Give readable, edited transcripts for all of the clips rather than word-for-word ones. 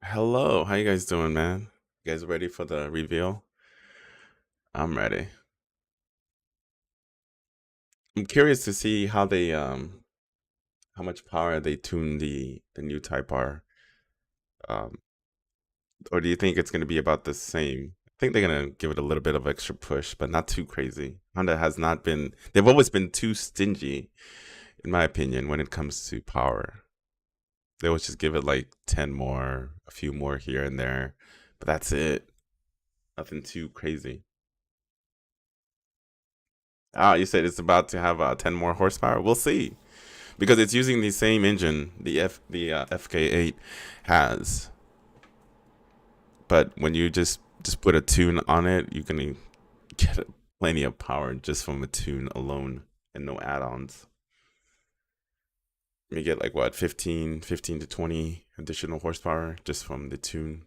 Hello, how you guys doing, man? You guys ready for the reveal? I'm ready. I'm curious to see how much power they tune the new Type R. Um, or do you think it's going to be about the same? I think they're going to give it a little bit of extra push, but not too crazy. Honda has not been, they've always been too stingy, in my opinion, when it comes to power. They always just give it like 10 more, a few more here and there, but that's it. Nothing too crazy. Ah, you said it's about to have 10 more horsepower. We'll see because it's using the same engine the FK8 has. But when you just put a tune on it, you can get plenty of power just from a tune alone and no add-ons. You get like what 15 to 20 additional horsepower just from the tune.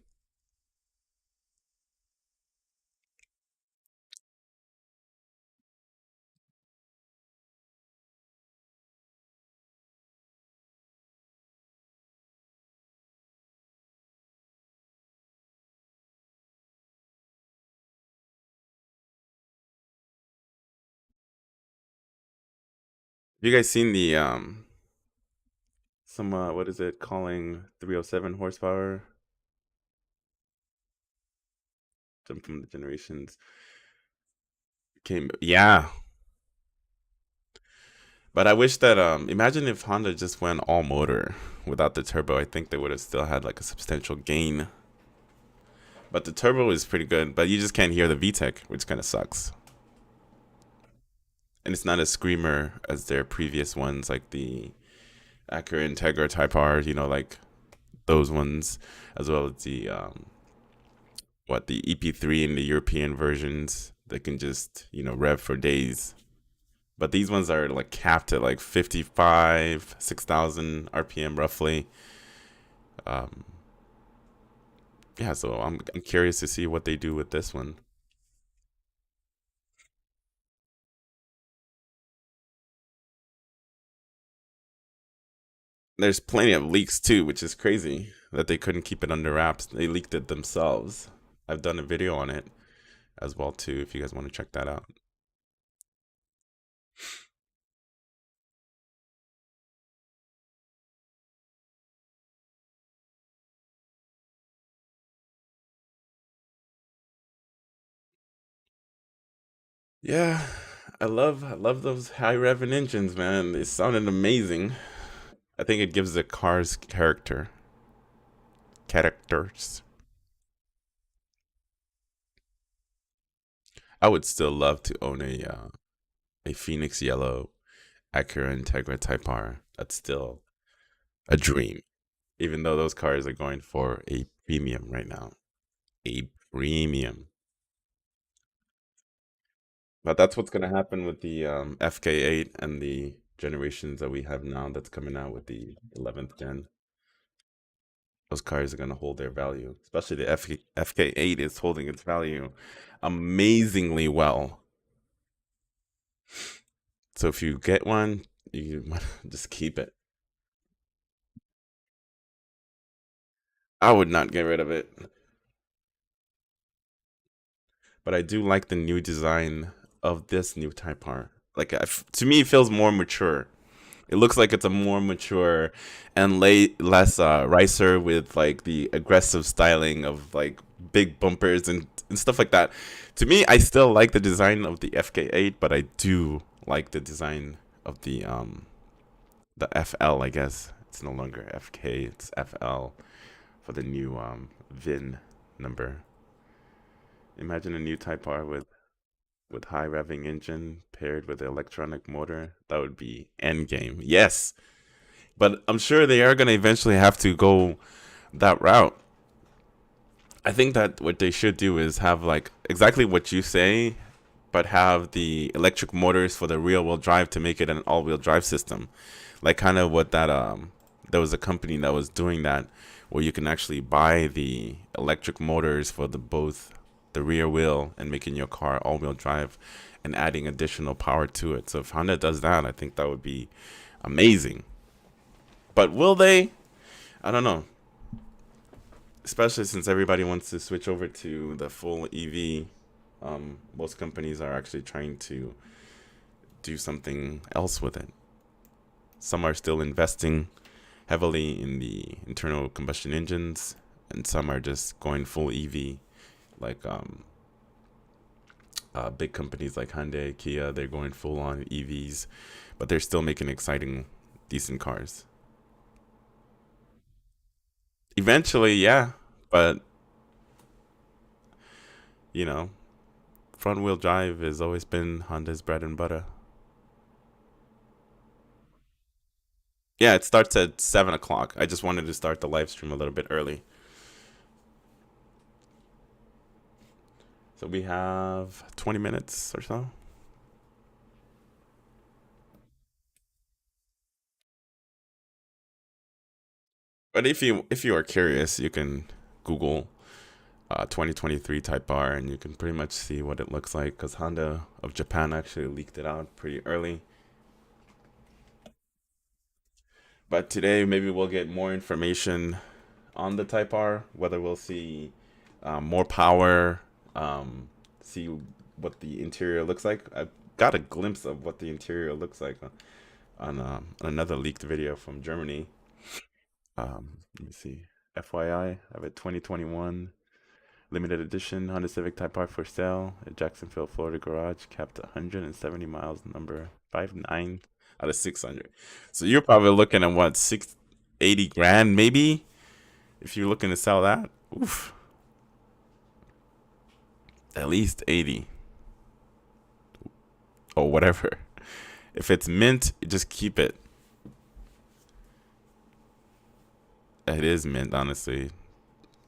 Have you guys seen the some what is it calling 307 horsepower from the generations came? Yeah, but I wish that imagine if Honda just went all motor without the turbo. I think they would have still had like a substantial gain. But the turbo is pretty good, but you just can't hear the VTEC, which kind of sucks. And it's not a screamer as their previous ones, like the Acura Integra Type R, like those ones, as well as the the EP3 and the European versions that can just rev for days. But these ones are like capped at like 55, 6,000 RPM roughly. Um, yeah, so I'm curious to see what they do with this one. There's plenty of leaks too, which is crazy that they couldn't keep it under wraps. They leaked it themselves. I've done a video on it as well too, if you guys want to check that out. Yeah, I love those high revving engines, man. They sounded amazing. I think it gives the cars characters. I would still love to own a Phoenix Yellow Acura Integra Type R. That's still a dream, even though those cars are going for a premium right now. A premium. But that's what's gonna happen with the FK8 and the generations that we have now that's coming out with the 11th gen. Those cars are gonna hold their value, especially the FK8 is holding its value amazingly well. So if you get one, you just keep it. I would not get rid of it, but I do like the new design of this new Type R. Like to me, it feels more mature. It looks like it's a more mature and less ricer with like the aggressive styling of like big bumpers and stuff like that. To me, I still like the design of the FK8, but I do like the design of the FL. I guess it's no longer FK; it's FL for the new VIN number. Imagine a new Type R with high revving engine paired with an electronic motor. That would be end game. Yes, but I'm sure they are going to eventually have to go that route. I think that what they should do is have like exactly what you say, but have the electric motors for the rear wheel drive to make it an all wheel drive system. Like kind of what that there was a company that was doing that where you can actually buy the electric motors for the both the rear wheel and making your car all wheel drive and adding additional power to it. So if Honda does that, I think that would be amazing. But will they? I don't know. especially since everybody wants to switch over to the full EV. Most companies are actually trying to do something else with it. Some are still investing heavily in the internal combustion engines, and some are just going full EV. Like big companies like Hyundai, Kia, they're going full on EVs, but they're still making exciting, decent cars. Eventually, yeah, but you know, front wheel drive has always been Honda's bread and butter. Yeah, it starts at 7 o'clock. I just wanted to start the live stream a little bit early. So we have 20 minutes or so. But if you are curious, you can Google 2023 Type R, and you can pretty much see what it looks like. Because Honda of Japan actually leaked it out pretty early. But today, maybe we'll get more information on the Type R, whether we'll see more power, see what the interior looks like. I got a glimpse of what the interior looks like on another leaked video from Germany. Let me see. FYI, I have a 2021 limited edition Honda Civic Type R for sale at Jacksonville, Florida garage, capped 170 miles, number 59 out of 600. So you're probably looking at what, 680 grand maybe, if you're looking to sell that. Oof, at least 80 or whatever. If it's mint, just keep it. It is mint, honestly.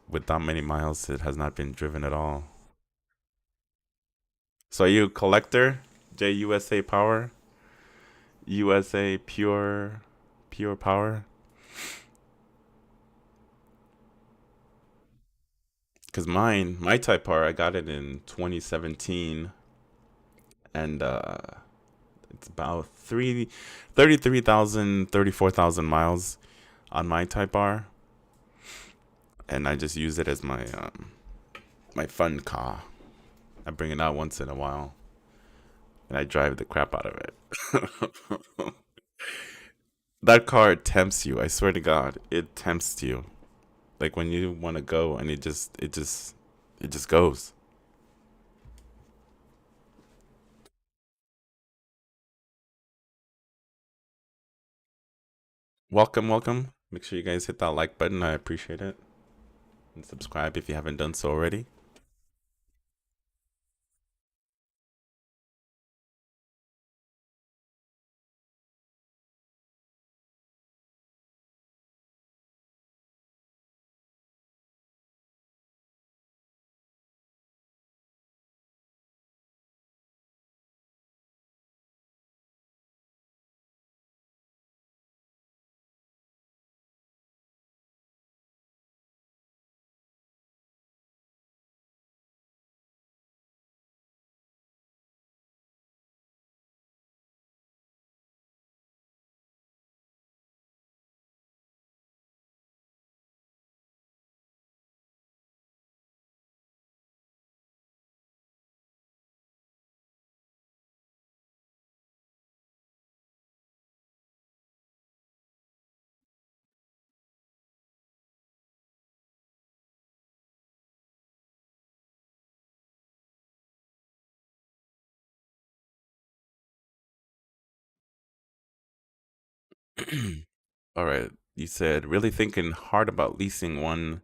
With that many miles, it has not been driven at all. So are you a collector? JUSA Power? USA Pure Power? Because my Type R, I got it in 2017, and it's about 33,000, 34,000 miles on my Type R, and I just use it as my fun car. I bring it out once in a while, and I drive the crap out of it. That car tempts you. I swear to God, it tempts you. Like when you want to go, and it just goes. Welcome, welcome. Make sure you guys hit that like button. I appreciate it, and subscribe if you haven't done so already. All right. You said really thinking hard about leasing one,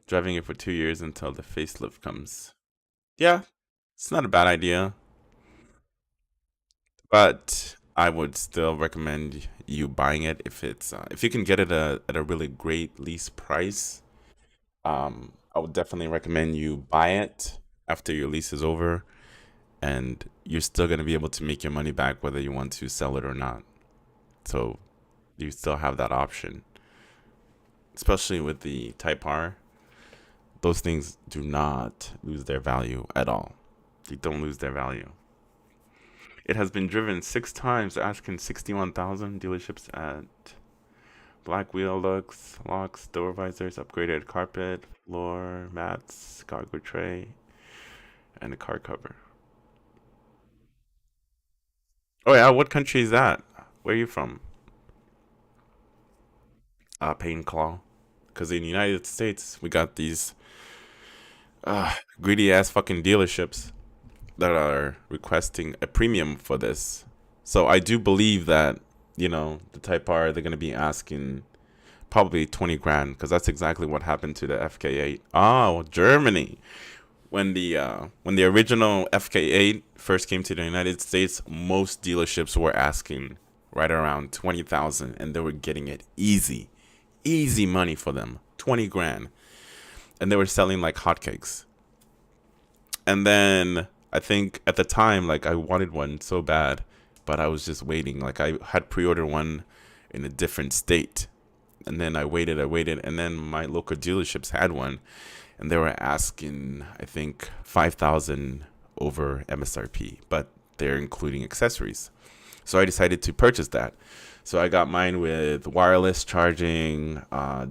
driving it for 2 years until the facelift comes. Yeah, it's not a bad idea, but I would still recommend you buying it if you can get it at a really great lease price. I would definitely recommend you buy it after your lease is over, and you're still gonna be able to make your money back whether you want to sell it or not. So you still have that option, especially with the Type R. Those things do not lose their value at all. They don't lose their value. It has been driven 6 times, asking 61,000 dealerships at Black wheel locks, door visors, upgraded carpet, floor mats, cargo tray, and a car cover. Oh yeah, what country is that? Where are you from? Pain Claw. Because in the United States, we got these greedy ass fucking dealerships that are requesting a premium for this. So I do believe that, the Type R, they're going to be asking probably 20 grand because that's exactly what happened to the FK8. Oh, Germany. When the original FK8 first came to the United States, most dealerships were asking right around 20,000 and they were getting it easy. Easy money for them. 20 grand. And they were selling like hotcakes. And then I think at the time, like I wanted one so bad, but I was just waiting. Like I had pre-ordered one in a different state, and then I waited, and then my local dealerships had one, and they were asking I think 5,000 over MSRP, but they're including accessories. So I decided to purchase that. So I got mine with wireless charging,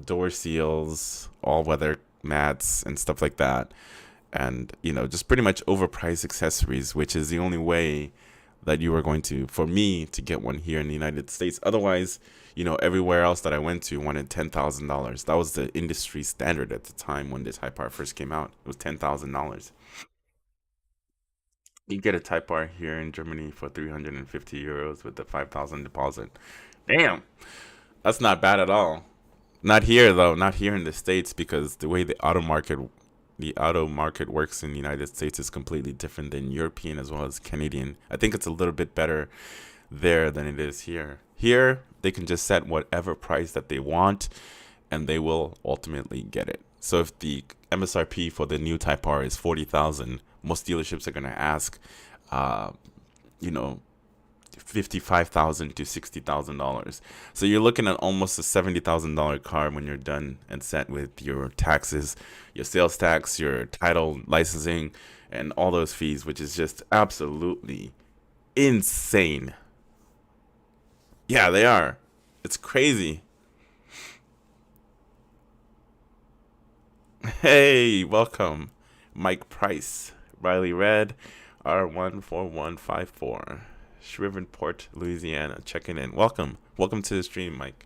door seals, all weather mats, and stuff like that, and just pretty much overpriced accessories, which is the only way that you are going to for me to get one here in the United States. Otherwise, everywhere else that I went to wanted $10,000. That was the industry standard at the time when this Type R first came out. It was $10,000. You get a Type R here in Germany for 350 euros with the 5,000 deposit. Damn, that's not bad at all. Not here though, not here in the States, because the way the auto market works in the United States is completely different than European as well as Canadian. I think it's a little bit better there than it is here. Here, they can just set whatever price that they want and they will ultimately get it. So if the MSRP for the new Type R is 40,000, most dealerships are going to ask you know, 55,000 to $60,000. So you're looking at almost a $70,000 car when you're done and set with your taxes, your sales tax, your title, licensing, and all those fees, which is just absolutely insane. Yeah, they are. It's crazy. Hey, welcome, Mike Price, Riley Red, R14154, Shreveport, Louisiana, checking in. Welcome to the stream, Mike.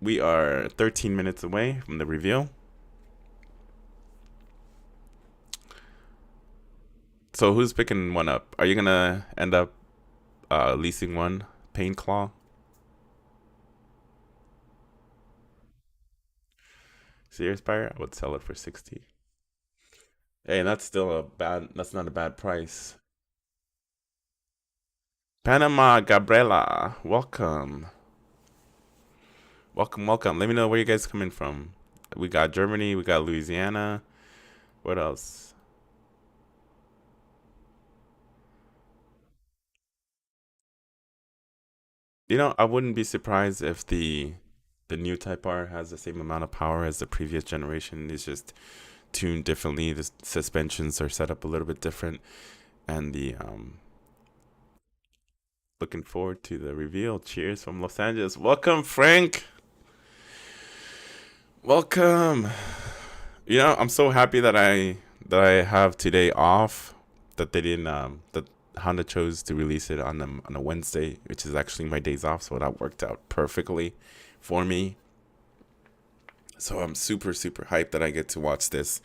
We are 13 minutes away from the reveal. So who's picking one up? Are you gonna end up leasing one, Pain Claw? Serious buyer? I would sell it for 60. Hey, that's not a bad price. Panama Gabriela, welcome. Welcome. Let me know where you guys coming from. We got Germany, we got Louisiana. What else? I wouldn't be surprised if the new Type R has the same amount of power as the previous generation. It's just tuned differently. The suspensions are set up a little bit different, and the looking forward to the reveal. Cheers from Los Angeles. Welcome, Frank. Welcome. I'm so happy that I have today off. That they didn't that Honda chose to release it on a Wednesday, which is actually my days off. So that worked out perfectly for me. So I'm super super hyped that I get to watch this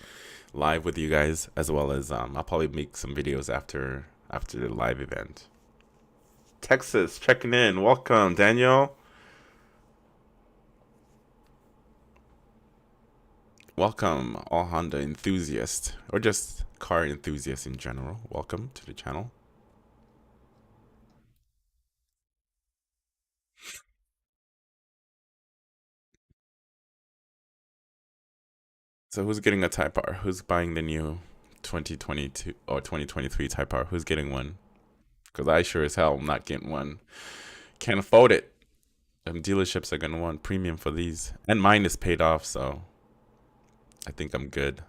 live with you guys, as well as I'll probably make some videos after the live event. Texas checking in. Welcome, Daniel. Welcome, all Honda enthusiasts, or just car enthusiasts in general. Welcome to the channel. So who's getting a Type R? Who's buying the new 2022 or 2023 Type R? Who's getting one? Because I sure as hell am not getting one. Can't afford it. Dealerships are gonna want premium for these, and mine is paid off, so I think I'm good.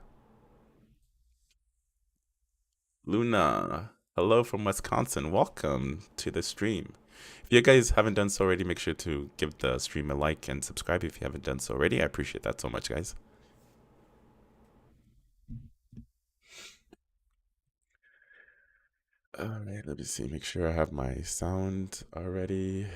Luna, hello from Wisconsin. Welcome to the stream. If you guys haven't done so already, make sure to give the stream a like and subscribe if you haven't done so already. I appreciate that so much, guys. All right, let me see. Make sure I have my sound already.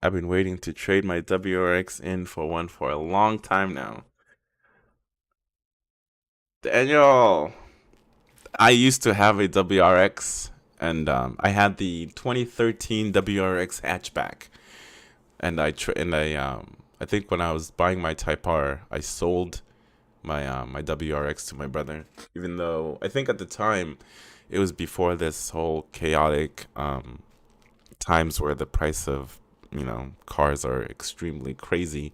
I've been waiting to trade my WRX in for one for a long time now. Daniel, I used to have a WRX, and I had the 2013 WRX hatchback, and I think when I was buying my Type R, I sold my WRX to my brother, even though I think at the time it was before this whole chaotic times where the price of cars are extremely crazy.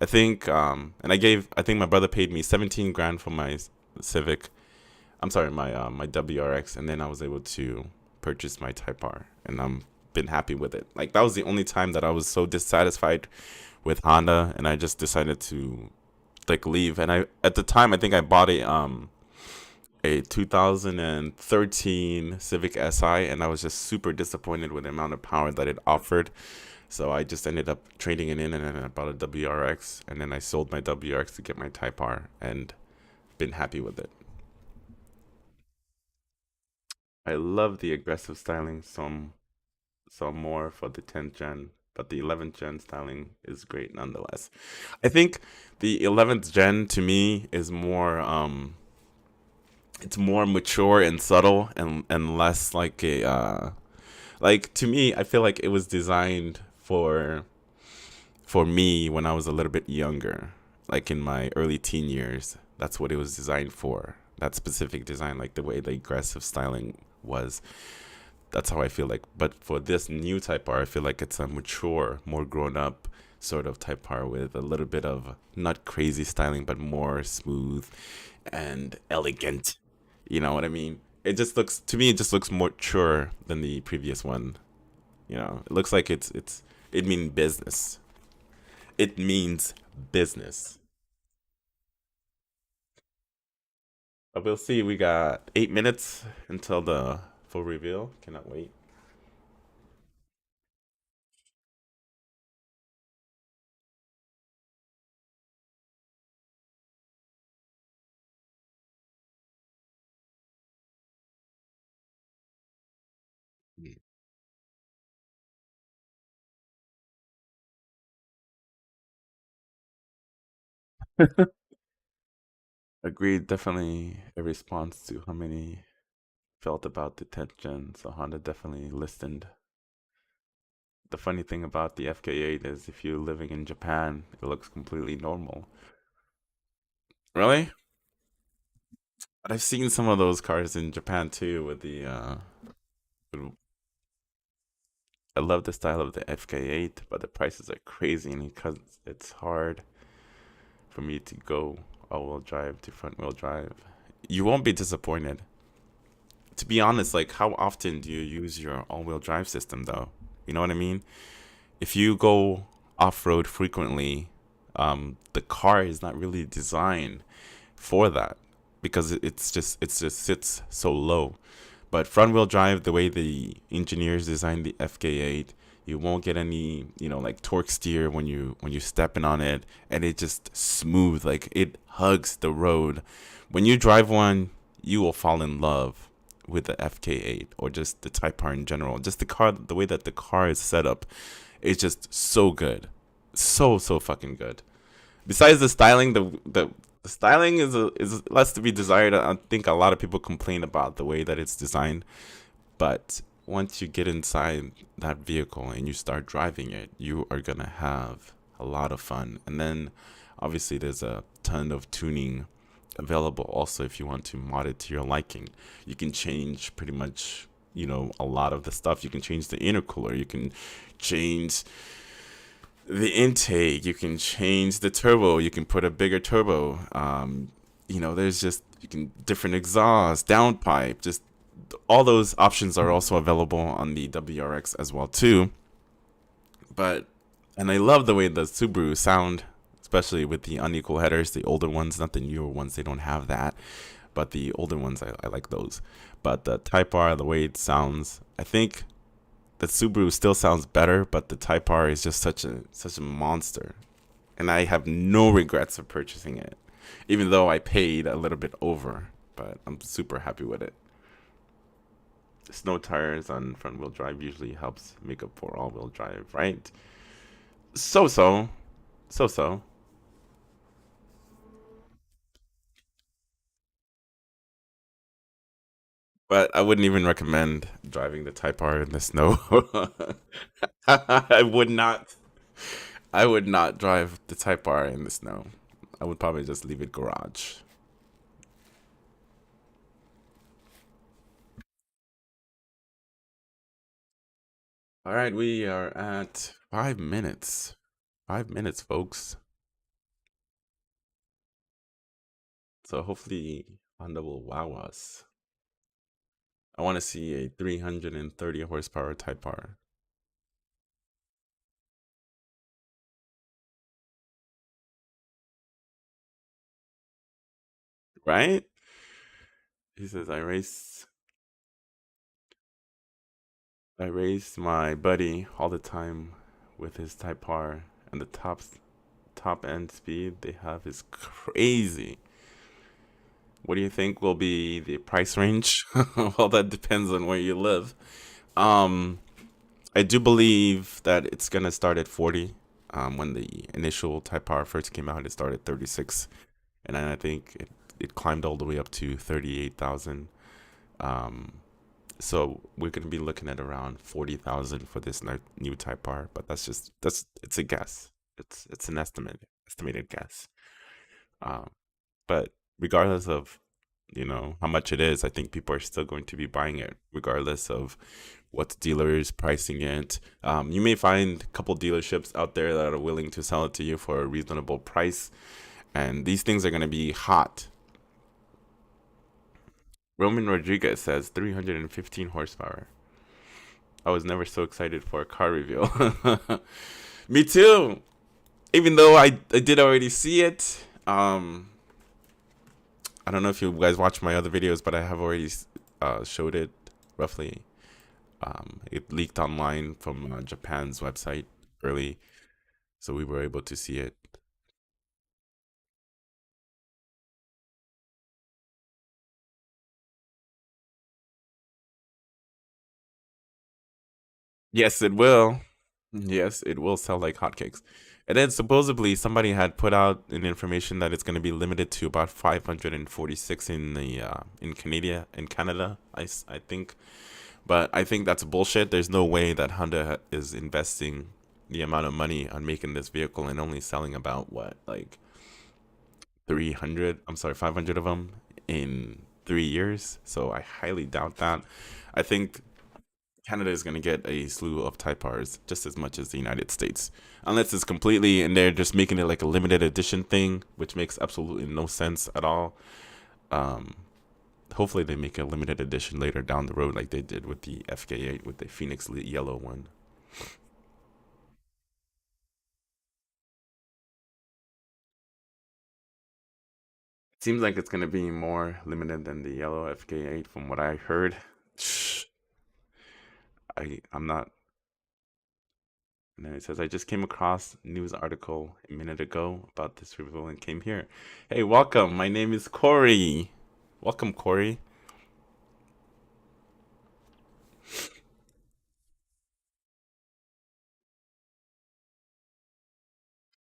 I think my brother paid me 17 grand for my Civic. I'm sorry, my WRX, and then I was able to purchase my Type R, and I'm been happy with it. Like that was the only time that I was so dissatisfied with Honda, and I just decided to like leave. And I at the time I think I bought a 2013 Civic Si, and I was just super disappointed with the amount of power that it offered. So I just ended up trading it in, and then I bought a WRX, and then I sold my WRX to get my Type R, and been happy with it. I love the aggressive styling some more for the 10th gen, but the 11th gen styling is great nonetheless. I think the 11th gen to me is more it's more mature and subtle and less like a like to me I feel like it was designed for me when I was a little bit younger, like in my early teen years. That's what it was designed for. That specific design, like the way the aggressive styling was. That's how I feel like. But for this new Type R, I feel like it's a mature, more grown up sort of Type R with a little bit of not crazy styling, but more smooth and elegant. You know what I mean? It just looks to me. It just looks more mature than the previous one. It looks like it means business. It means business. But we'll see. We got 8 minutes until the full reveal. Cannot wait. Agreed. Definitely a response to how many felt about the 10th gen. So Honda definitely listened. The funny thing about the FK8 is if you're living in Japan, it looks completely normal. Really? But I've seen some of those cars in Japan too with the I love the style of the FK8, but the prices are crazy and because it's hard for me to go all-wheel drive to front-wheel drive. You won't be disappointed. To be honest, like how often do you use your all-wheel drive system though? You know what I mean? If you go off-road frequently, the car is not really designed for that because it's just sits so low. But front wheel drive, the way the engineers designed the FK8, you won't get any, like torque steer when you stepping on it, and it just smooth, like it hugs the road. When you drive one, you will fall in love with the FK8 or just the Type R in general. Just the car, the way that the car is set up, is just so good, so fucking good. Besides the styling, the styling is less to be desired. I think a lot of people complain about the way that it's designed, but once you get inside that vehicle and you start driving it, you are gonna have a lot of fun. And then obviously there's a ton of tuning available also if you want to mod it to your liking. You can change pretty much, a lot of the stuff. You can change the intercooler, you can change the intake, you can change the turbo, you can put a bigger turbo. There's just you can different exhaust, downpipe, just all those options are also available on the WRX as well too. But and I love the way the Subaru sound, especially with the unequal headers, the older ones, not the newer ones. They don't have that, but the older ones, I like those. But the Type R, the way it sounds, I think the Subaru still sounds better, but the Type R is just such a monster, and I have no regrets of purchasing it, even though I paid a little bit over. But I'm super happy with it. Snow tires on front wheel drive usually helps make up for all wheel drive, right? So so, so so. But I wouldn't even recommend driving the Type R in the snow. I would not. I would not drive the Type R in the snow. I would probably just leave it garage. All right, we are at 5 minutes. 5 minutes, folks. So hopefully Honda will wow us. I want to see a 330 horsepower Type R. Right? He says I race my buddy all the time with his Type R, and the top end speed they have is crazy. What do you think will be the price range? Well, that depends on where you live. Um, I do believe that it's gonna start at 40. When the initial Type R first came out, it started at 36, and then I think it climbed all the way up to 38,000. Um, so we're gonna be looking at around 40,000 for this new Type R, but that's it's a guess. It's an estimated guess. Um, but regardless of how much it is, I think people are still going to be buying it regardless of what dealer is pricing it. You may find a couple dealerships out there that are willing to sell it to you for a reasonable price, and these things are going to be hot. Roman Rodriguez says 315 horsepower. I was never so excited for a car reveal. Me too. Even though I did already see it. I don't know if you guys watch my other videos, but I have already showed it roughly. It leaked online from Japan's website early, so we were able to see it. Yes, it will. Yes, it will sell like hotcakes. And then supposedly somebody had put out an information that it's going to be limited to about 546 in the in Canada. I think, but I think that's bullshit. There's no way that Honda is investing the amount of money on making this vehicle and only selling about what, like 300, I'm sorry, 500 of them in 3 years. So I highly doubt that. I think Canada is going to get a slew of Type Rs just as much as the United States. Unless it's completely, and they're just making it like a limited edition thing, which makes absolutely no sense at all. Um, Hopefully they make a limited edition later down the road like they did with the FK8 with the Phoenix yellow one. It seems like it's going to be more limited than the yellow FK8 from what I heard. I'm not. And then it says, I just came across news article a minute ago about this revival and came here. Hey, welcome. My name is Corey. Welcome, Corey.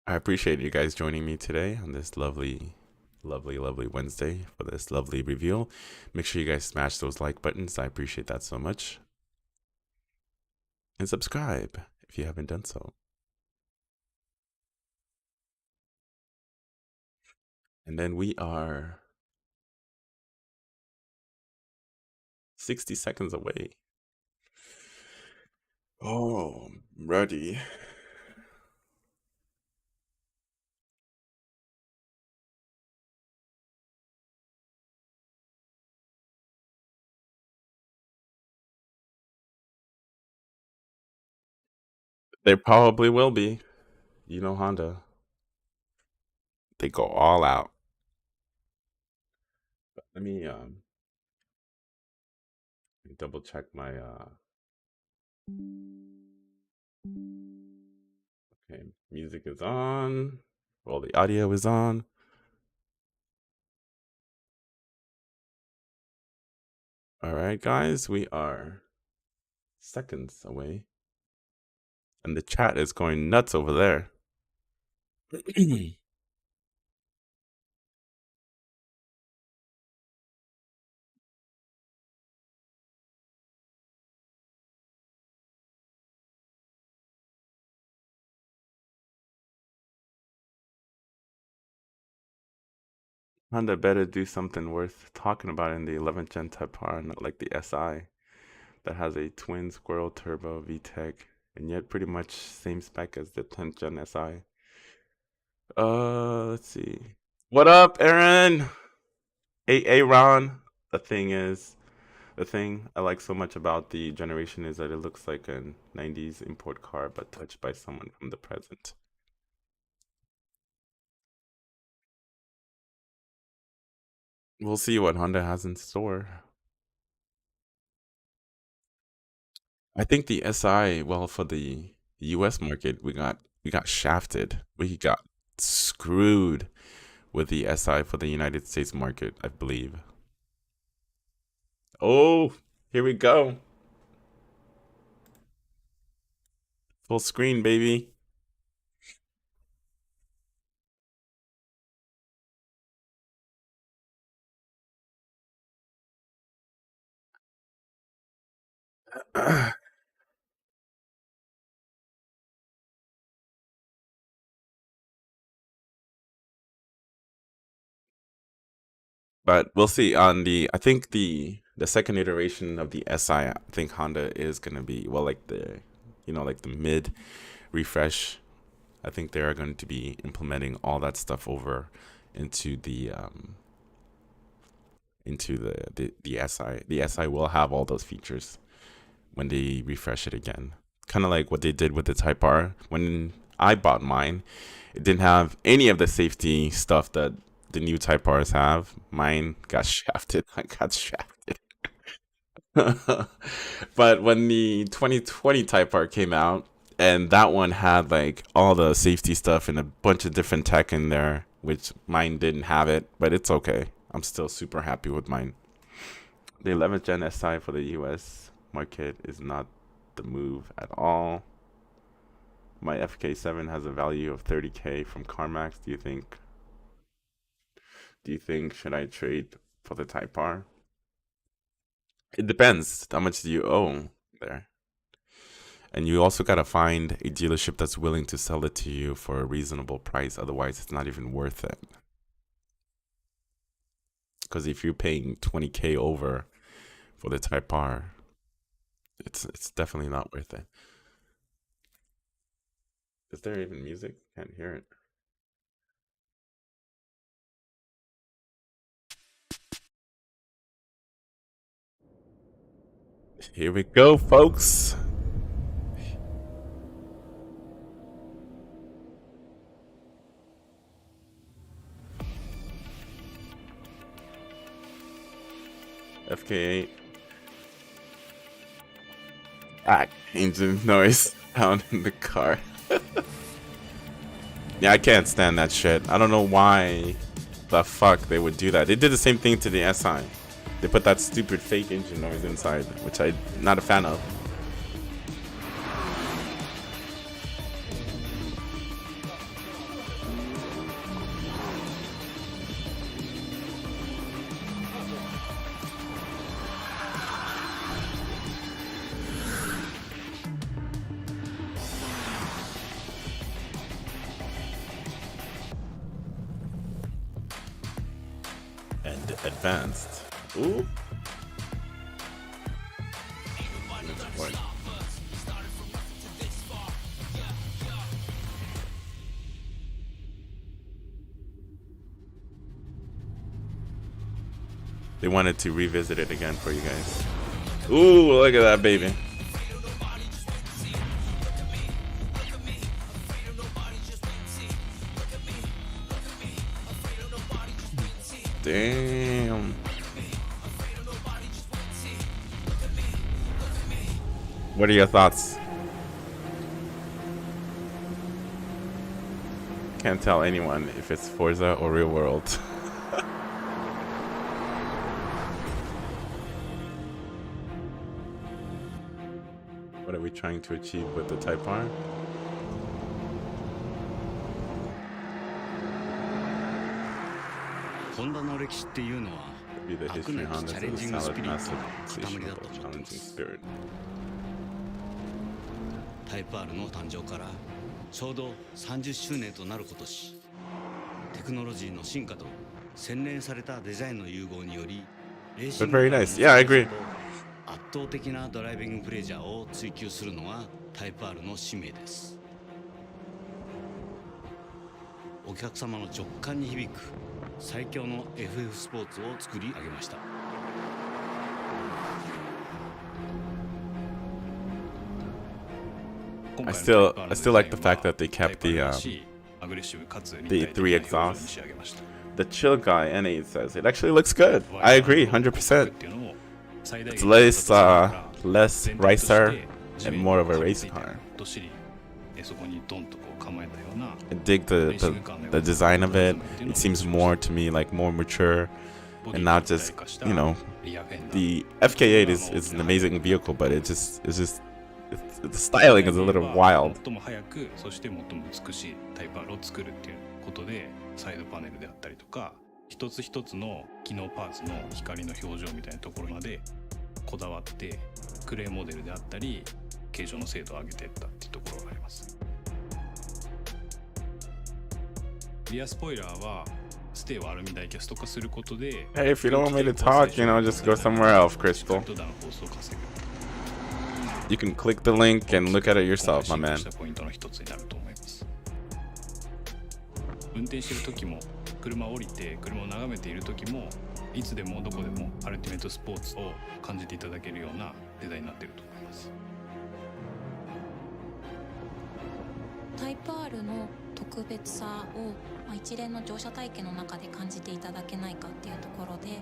I appreciate you guys joining me today on this lovely, lovely, lovely Wednesday for this lovely reveal. Make sure you guys smash those like buttons. I appreciate that so much. And subscribe if you haven't done so. And then we are 60 seconds away. Oh, ready. They probably will be. You know, Honda. They go all out. Let me double check my okay, music is on. Well, the audio is on. All right, guys, we are seconds away. And the chat is going nuts over there. Honda better do something worth talking about in the 11th gen Type R, not like the SI that has a twin squirrel turbo VTEC and yet pretty much same spec as the 10th gen SI. Let's see. What up, Aaron? Hey, Ron. The thing is, the thing I like so much about the generation is that it looks like a 90s import car, but touched by someone from the present. We'll see what Honda has in store. I think the SI, well, for the US market, we got shafted. We got screwed with the SI for the United States market, I believe. Oh, here we go. Full screen, baby. But we'll see on the I think the second iteration of the SI, I think Honda is gonna be well like the like the mid refresh. I think they are going to be implementing all that stuff over into the SI. The SI will have all those features when they refresh it again. Kind of like what they did with the Type R. When I bought mine, it didn't have any of the safety stuff that the new Type Rs have. Mine got shafted. I got shafted. But when the 2020 Type R came out, and that one had like all the safety stuff and a bunch of different tech in there, which mine didn't have it, but it's okay. I'm still super happy with mine. The 11th Gen SI for the US market is not the move at all. My FK7 has a value of 30K from CarMax. Do you think should I trade for the Type R? It depends. How much do you owe there? And you also got to find a dealership that's willing to sell it to you for a reasonable price. Otherwise, it's not even worth it. Because if you're paying 20K over for the Type R, it's definitely not worth it. Is there even music? Can't hear it. Here we go, folks. FK8. Ah, engine noise down in the car. Yeah, I can't stand that shit. I don't know why the fuck they would do that. They did the same thing to the SI. They put that stupid fake engine noise inside, which I'm not a fan of. And advanced. Ooh. They wanted to revisit it again for you guys. Ooh, look at that baby. Damn. What are your thoughts? Can't tell anyone if it's Forza or real world. What are we trying to achieve with the Type R? Be the history Honda to the solid, massive completion of a challenging spirit. タイプ R の誕生からちょうど30周年となる今年、テクノロジーの進化と洗練されたデザインの融合により、レーシング Very nice. Yeah, I agree. 圧倒的なドライビングプレジャーを追求するのがタイプ R の使命です。お客様の直感に響く最強の FF スポーツを作り上げました。I still like the fact that they kept the 3 exhaust. The chill guy N8 says it actually looks good. I agree, 100%. It's less racer and more of a race car. I dig the design of it. It seems more to me like more mature and not just, you know, the FK8 is an amazing vehicle, but it's just the styling is a little wild. 最も早くそして最も美しいタイプ R を作るっていうことで、サイドパネルであったりとか、一つ一つの機能パーツの光の表情みたいなところまでこだわってクレーモデルであったり形状の精度を上げていったっていうところがあります。リアスポイラーはステーをアルミダイキャスト化することで、 Hey, if you don't want me to talk, you know, just go somewhere else, Crystal. You can click the link and look at it yourself, my man. 運転している時も車を降りて車を眺めている時もいつでもどこでもアルティメットスポーツを感じていただけるようなデザインになっていると思います。タイプ R の特別さを、一連の乗車体験の中で感じていただけないかっていうところで、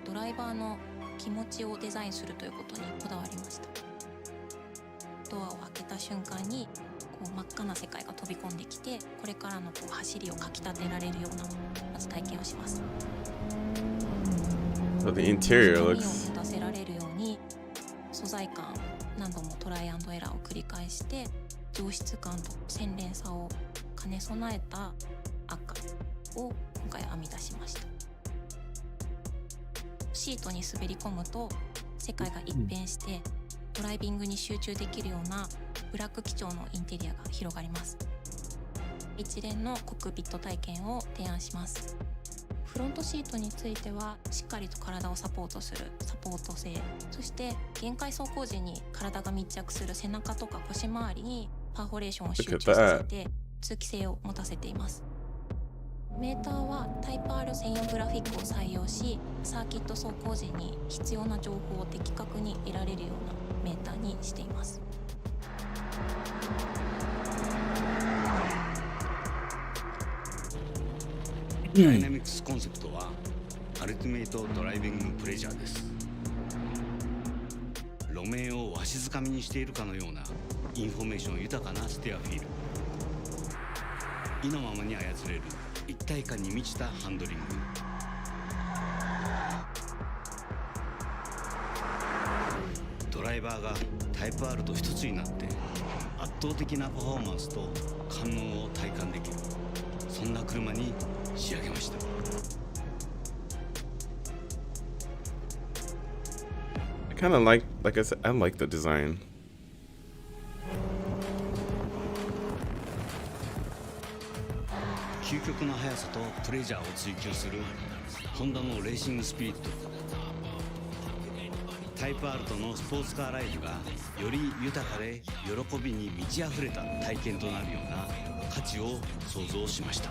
ドライバーの気持ちをデザインするということにこだわりました。ドアを開けた瞬間にこう真っ赤な世界が飛び込んできて、これからのこう走りをかきたてられるようなまず体験をします。 So the interior を looks 持たせられるように素材感何度もトライアンドエラーを繰り返して上質感と洗練さを兼ね備えた赤を今回編み出しました。シートに滑り込むと世界が一変してドライビングに集中できるようなブラック基調のインテリアが広がります。一連のコックピット体験を提案します。フロントシートについてはしっかりと体をサポートするサポート性、そして限界走行時に体が密着する背中とか腰回りにパーフォレーションを集中させて通気性を持たせています。メーターはタイプ R 専用グラフィックを採用し、サーキット走行時に必要な情報を的確に得られるようなメーターにしています。ダイナミクスコンセプトはアルティメイトドライビングプレジャーです。路面をわしづかみにしているかのようなインフォメーション豊かなステアフィール、意のままに操れる一体感に満ちたハンドリング、ドライバーがタイプ R と一つになって圧倒的なパフォーマンスと感能を体感できる、そんな車に仕上げました。I kind of like I said, I like the design. 究極の速さとプレジャーを追求するホンダのレーシングスピリット、タイプ R とのスポーツカーライフがより豊かで喜びに満ち溢れた体験となるような価値を創造しました。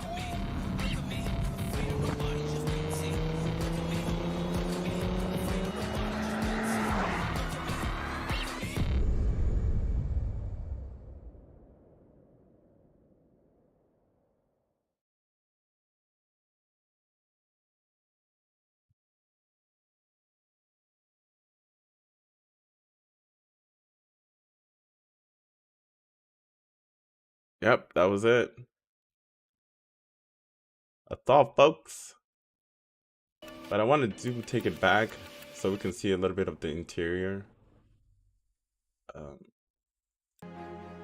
Yep, that was it. That's all, folks. But I want to take it back so we can see a little bit of the interior.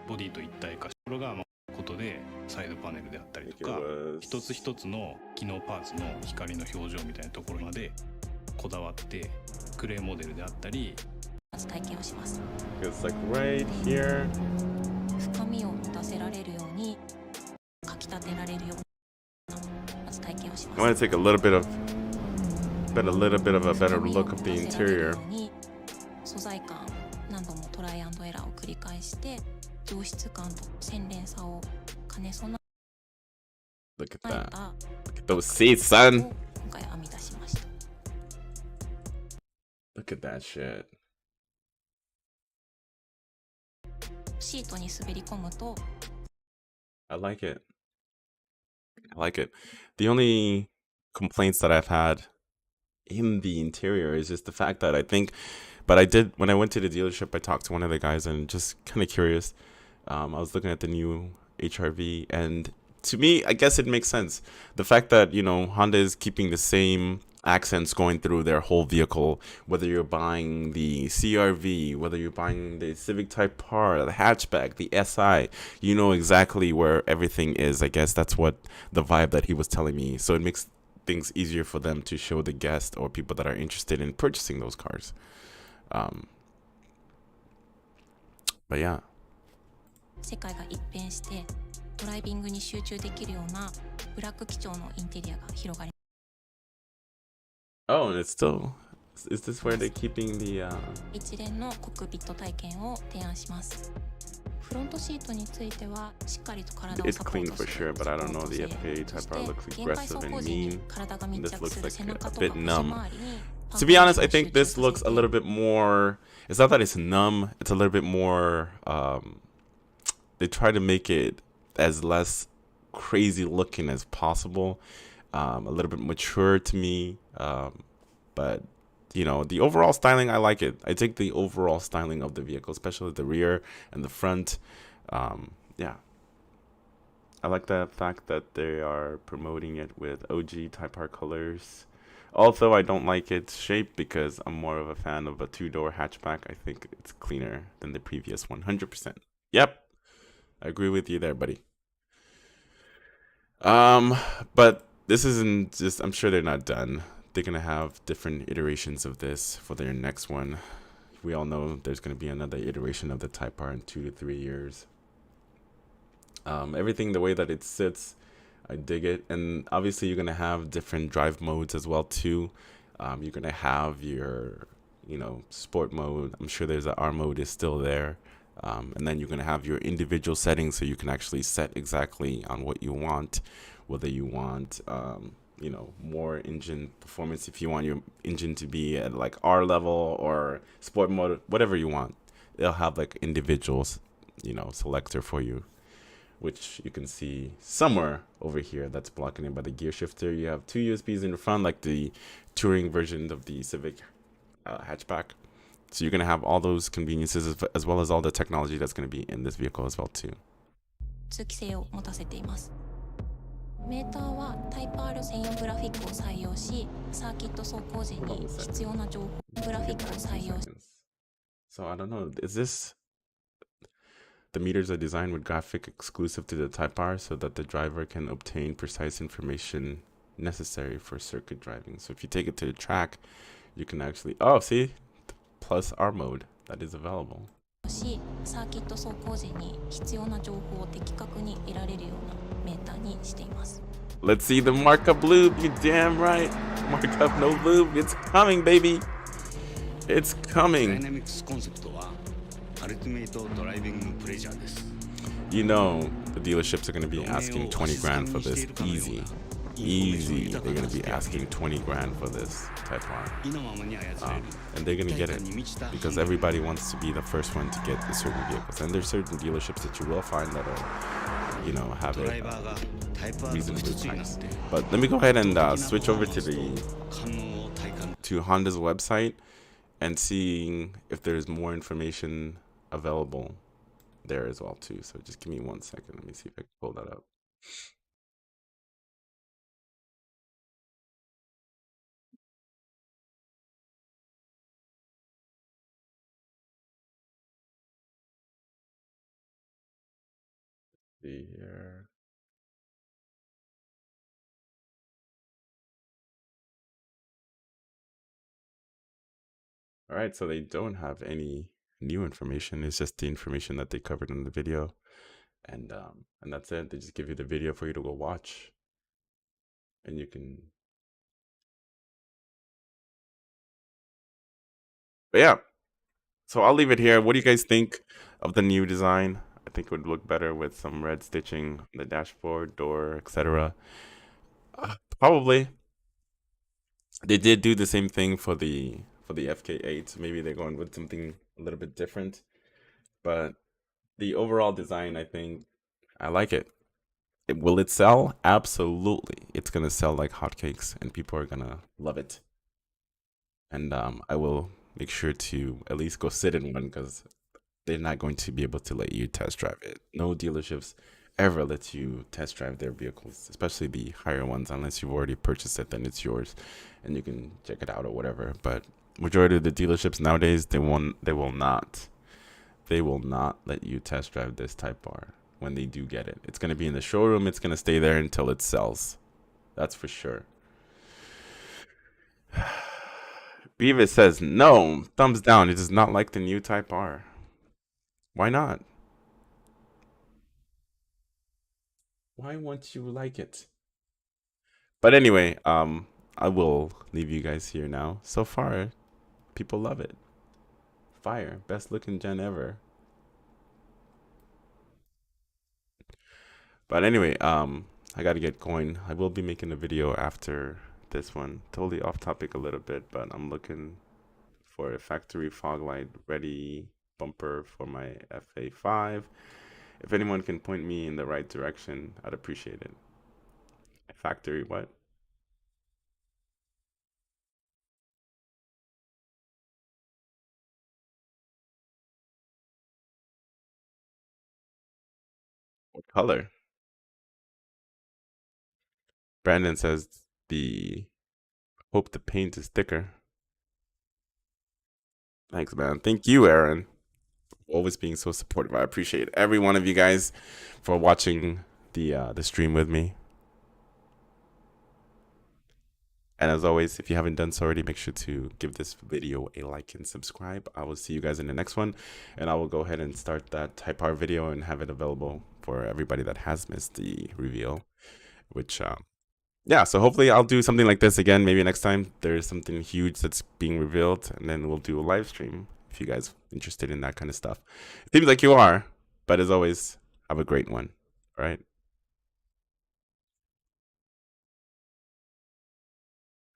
ボディと一体化したところがことでサイドパネルであったりとか 一つ一つの機能パーツの光の表情みたいなところまでこだわってクレーモデルであったりまず体験をします。 It's like right here. 深みを持たせられるようにかきたてられるようなまず体験をします。 I want to take a little bit of a better look of the interior. 素材感何度もトライアンドエラーを繰り返して上質感と洗練さを兼ね備 Look at え that. た Look at those seats, son. を今回編み出しました。 Look at that shit. シートに滑り込むと I like it. I like it. The only complaints that I've had in the interior is just the fact that but I did, when I went to the dealership, I talked to one of the guys and just kind of curious. I was looking at the new HRV, and to me, I guess it makes sense. The fact that, Honda is keeping the same accents going through their whole vehicle, whether you're buying the CRV, whether you're buying the Civic Type R, the hatchback, the SI, you know exactly where everything is. I guess that's what the vibe that he was telling me. So it makes things easier for them to show the guest or people that are interested in purchasing those cars. But yeah. 世界が一変してドライビングに集中できるようなブラック基調のインテリアが広がり Oh, and it's still, is this where they're keeping the 一連のコックピット体験を提案します。フロントシートについてはしっかりと体を It's サポ clean ート for する sure, but I don't know, サポ the ート性 FKA そ Type して R looks 限界走 aggressive 行 and 時に mean. 体が密 This 着 looks する like 背中 a と bit か腰 numb. 回りに To be honest, I パン think パン this looks a little bit more, it's not that it's numb, it's a little bit more, they try to make it as less crazy looking as possible, a little bit mature to me, but the overall styling, I like it. I take the overall styling of the vehicle, especially the rear and the front. Yeah. I like the fact that they are promoting it with OG Type R colors. Although I don't like its shape because I'm more of a fan of a two-door hatchback. I think it's cleaner than the previous 100%. Yep. I agree with you there, buddy. But this isn't just, I'm sure they're not done. They're going to have different iterations of this for their next one. We all know there's going to be another iteration of the Type R in 2 to 3 years. Everything, the way that it sits, I dig it. And obviously you're going to have different drive modes as well too. You're going to have your, sport mode. I'm sure there's an R mode is still there. And then you're going to have your individual settings so you can actually set exactly on what you want, whether you want, more engine performance, if you want your engine to be at like R level or sport mode, whatever you want. They'll have like individuals, selector for you, which you can see somewhere over here that's blocking it by the gear shifter. You have 2 USBs in the front, like the touring version of the Civic hatchback. So you're going to have all those conveniences as well as all the technology that's going to be in this vehicle as well too. 通気性を持たせています。メーターはタイプ R 専用グラフィックを採用し、サーキット走行時に必要な情報グラフィックを採用し So I don't know, is this, the meters are designed with graphic exclusive to the Type R so that the driver can obtain precise information necessary for circuit driving. So if you take it to the track, you can actually, see, plus R mode that is available. し、サーキット走行時に必要な情報を的確に得られるようなメーターにしています。 Let's see the markup lube, you damn right. Markup no lube, it's coming, baby. It's ダイ coming. ナミクスコンセプトはアルティメイトドライビングプレジャーです。 You know the dealerships are going to be asking 20 grand for this. Easy. Easy. They're going to be asking 20 grand for this Type R. 意のままに操れる And they're going to 一 get 体 it 感に満ちた because everybody wants to be the first one to get the certain vehicles. And there's certain dealerships that you will find that are, have ドラ it イバーがタイプ R と reasonably 一つになっ priced. て But let me go ahead and switch over to the 感能を体感 to Honda's website and seeing if there's more information available there as well too. So just give me 1 second. Let me see if I can pull that up. See here. All right, so they don't have any new information. It's just the information that they covered in the video, and that's it. They just give you the video for you to go watch, and you can. But yeah, so I'll leave it here. What do you guys think of the new design? I think it would look better with some red stitching on the dashboard, door, etc. Probably. They did do the same thing for the FK8. So maybe they're going with something a little bit different. But the overall design, I think, I like it. Will it sell? Absolutely. It's gonna sell like hotcakes, and people are gonna love it. And I will make sure to at least go sit in one because they're not going to be able to let you test drive it. No dealerships ever let you test drive their vehicles, especially the higher ones, unless you've already purchased it, then it's yours and you can check it out or whatever. But majority of the dealerships nowadays, they will not let you test drive this Type R when they do get it. It's going to be in the showroom. It's going to stay there until it sells. That's for sure. Beavis says, no, thumbs down. It does not like the new Type R. Why not? Why won't you like it? But anyway, I will leave you guys here now. So far, people love it. Fire. Best looking gen ever. But anyway, I gotta get going. I will be making a video after this one. Totally off topic a little bit, but I'm looking for a factory fog light ready bumper for my FA5. If anyone can point me in the right direction, I'd appreciate it. Factory what? What color? Brandon says the hope the paint is thicker. Thanks, man. Thank you, Aaron. Always being so supportive. I appreciate every one of you guys for watching the stream with me. And as always, if you haven't done so already, make sure to give this video a like and subscribe. I will see you guys in the next one, and I will go ahead and start that Type R video and have it available for everybody that has missed the reveal. Which, yeah, so hopefully I'll do something like this again. Maybe next time there's something huge that's being revealed, and then we'll do a live stream if you guys are interested in that kind of stuff. It seems like you are, but as always, have a great one. All right.